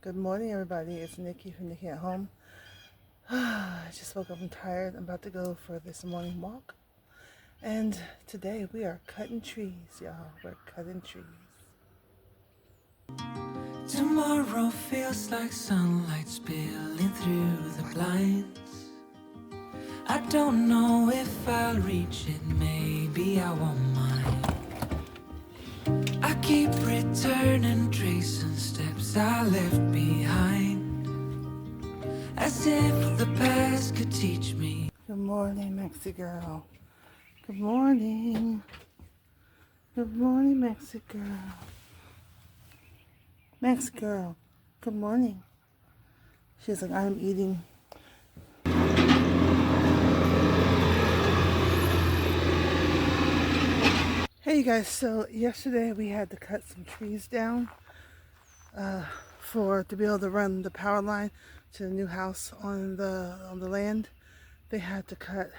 Good morning, everybody. It's Nikki from Nikki At Home. I just woke up. I'm tired. I'm about to go for this morning walk. And today we are cutting trees, y'all. We're cutting trees. Tomorrow feels like sunlight spilling through the blinds. I don't know if I'll reach it, maybe I won't mind. I keep returning, tracing steps I left behind, as if the past could teach me. Good morning, Mexi girl. Good morning. Good morning, Mexi girl. Mexi girl. Good morning. She's like, I'm eating. Hey, you guys. So yesterday we had to cut some trees down to be able to run the power line to the new house on the land. They had to cut.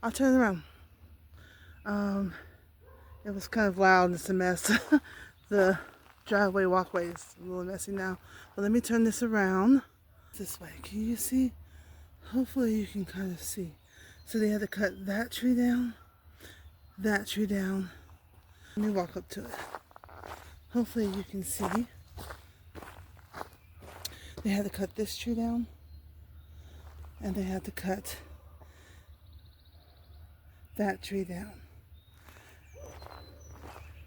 I'll turn it around. It was kind of loud and it's a mess. The driveway walkway is a little messy now. But let me turn this around. This way. Can you see? Hopefully you can kind of see. So they had to cut that tree down. That tree down. Let me walk up to it. Hopefully you can see. They had to cut this tree down. And they had to cut that tree down.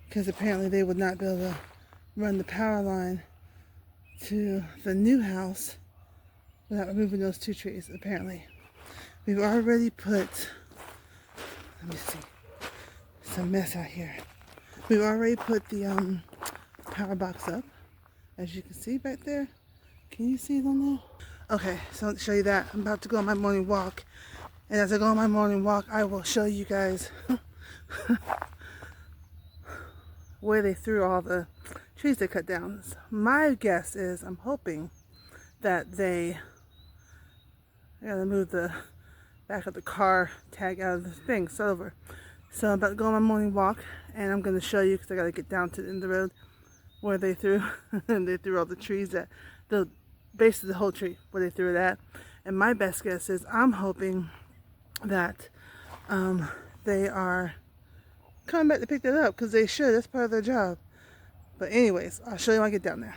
Because apparently they would not be able to run the power line to the new house without removing those two trees, apparently. We've already put, let me see, it's a mess out here. We've already put the power box up, as you can see back there. Can you see it on there? Okay, so I'll show you that. I'm about to go on my morning walk. And as I go on my morning walk, I will show you guys where they threw all the trees they cut down. My guess is, I'm hoping that I gotta move the back of the car tag out of the thing, it's over. So I'm about to go on my morning walk, and I'm gonna show you, because I gotta get down to the end of the road, where they threw, and they threw all the trees, that the base of the whole tree, where they threw it at. And my best guess is, I'm hoping that they are coming back to pick that up, because they should. That's part of their job. But anyways, I'll show you when I get down there.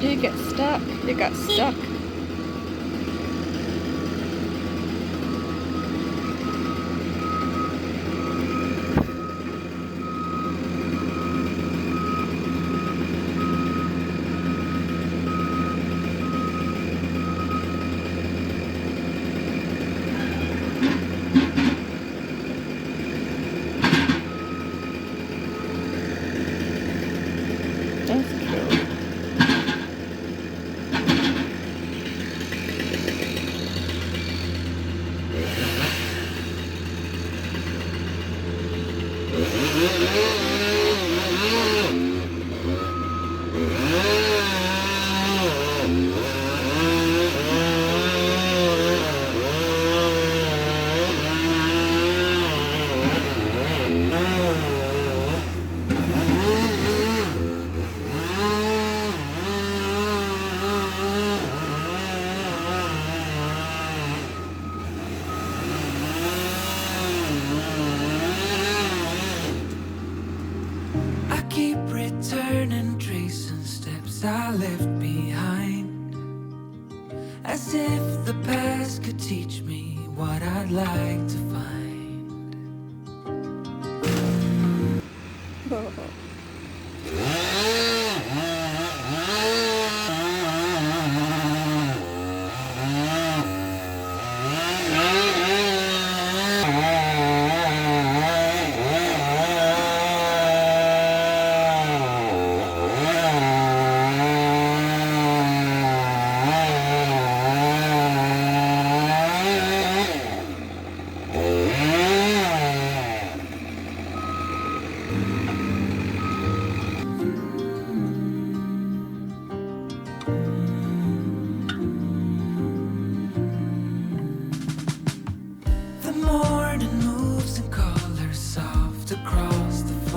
You get stuck. You got stuck. That's cool. I keep returning, tracing steps I left behind, as if the past could teach me what I'd like to find.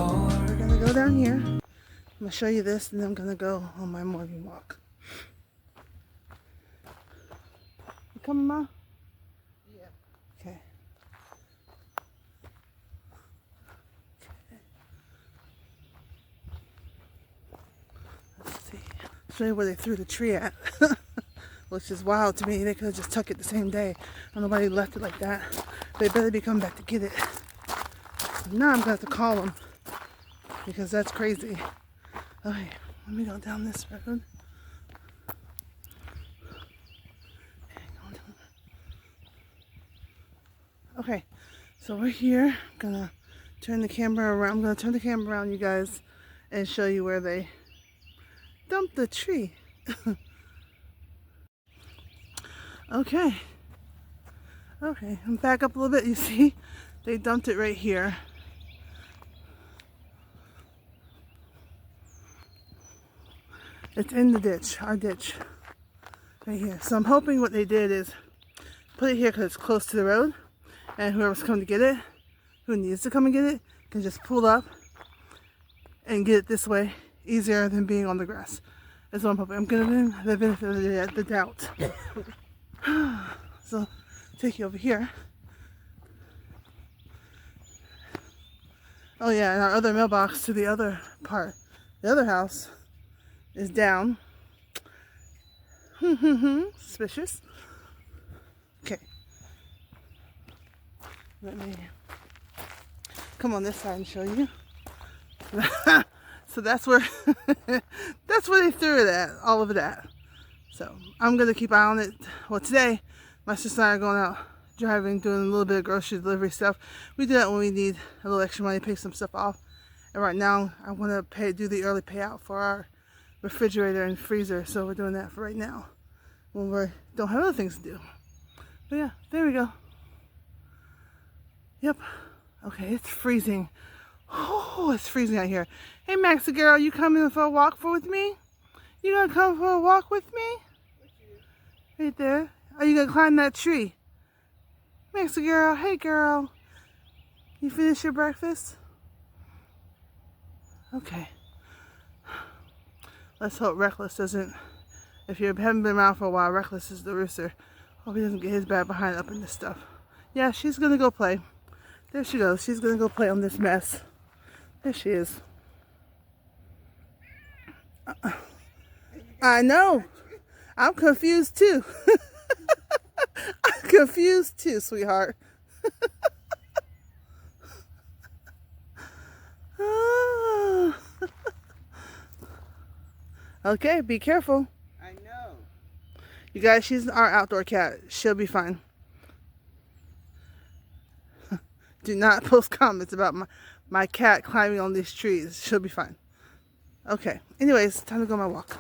door. We're gonna go down here. I'm gonna show you this, and then I'm gonna go on my morning walk. You coming, Ma? Yeah. Okay. Let's see. Show you where they threw the tree at. Which is wild to me. They could have just took it the same day. And nobody left it like that. They better be coming back to get it. So now I'm gonna have to call them because that's crazy. Okay, let me go down this road. Okay, so we're here. I'm gonna turn the camera around. I'm gonna turn the camera around, you guys, and show you where they dumped the tree. Okay, I'm back up a little bit. You see, they dumped it right here. It's in the ditch, our ditch, right here. So I'm hoping what they did is put it here because it's close to the road, and whoever's coming to get it, who needs to come and get it, can just pull up and get it this way, easier than being on the grass. That's what I'm hoping. I'm giving them the benefit of the doubt. So, take you over here. Oh yeah, and our other mailbox to the other part, the other house, is down. Suspicious. Okay. Let me come on this side and show you. So that's where that's where they threw it at, all of that. So I'm gonna keep an eye on it. Well, today my sister and I are going out driving, doing a little bit of grocery delivery stuff. We do that when we need a little extra money to pay some stuff off. And right now I want to do the early payout for our refrigerator and freezer. So we're doing that for right now when we don't have other things to do. But yeah, there we go. Yep. Okay, it's freezing. Oh, it's freezing out here. Hey, Maxie girl, you coming for a walk with me? You gonna come for a walk with me? Right there. Are you gonna climb that tree? Maxie girl, hey girl. You finished your breakfast? Okay. Let's hope Reckless doesn't, if you haven't been around for a while, Reckless is the rooster. Hope he doesn't get his bad behind up in this stuff. Yeah, she's gonna go play. There she goes. She's gonna go play on this mess. There she is. I know. I'm confused too. I'm confused too, sweetheart. Okay, be careful. I know. You guys, she's our outdoor cat. She'll be fine. Do not post comments about my cat climbing on these trees. She'll be fine. Okay. Anyways, time to go on my walk.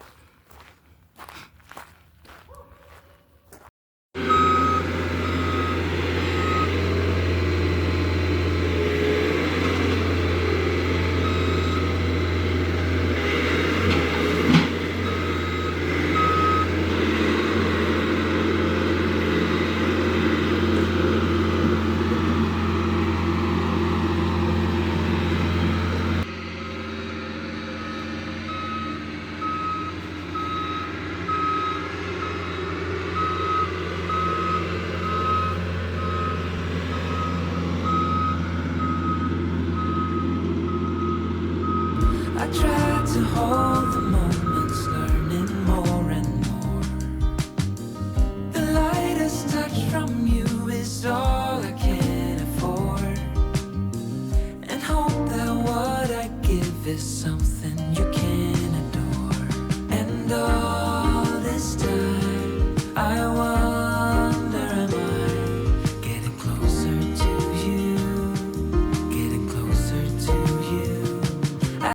I try to hold the moments, learning more and more. The lightest touch from you is all I can afford, and hope that what I give is something you can adore. And all this time I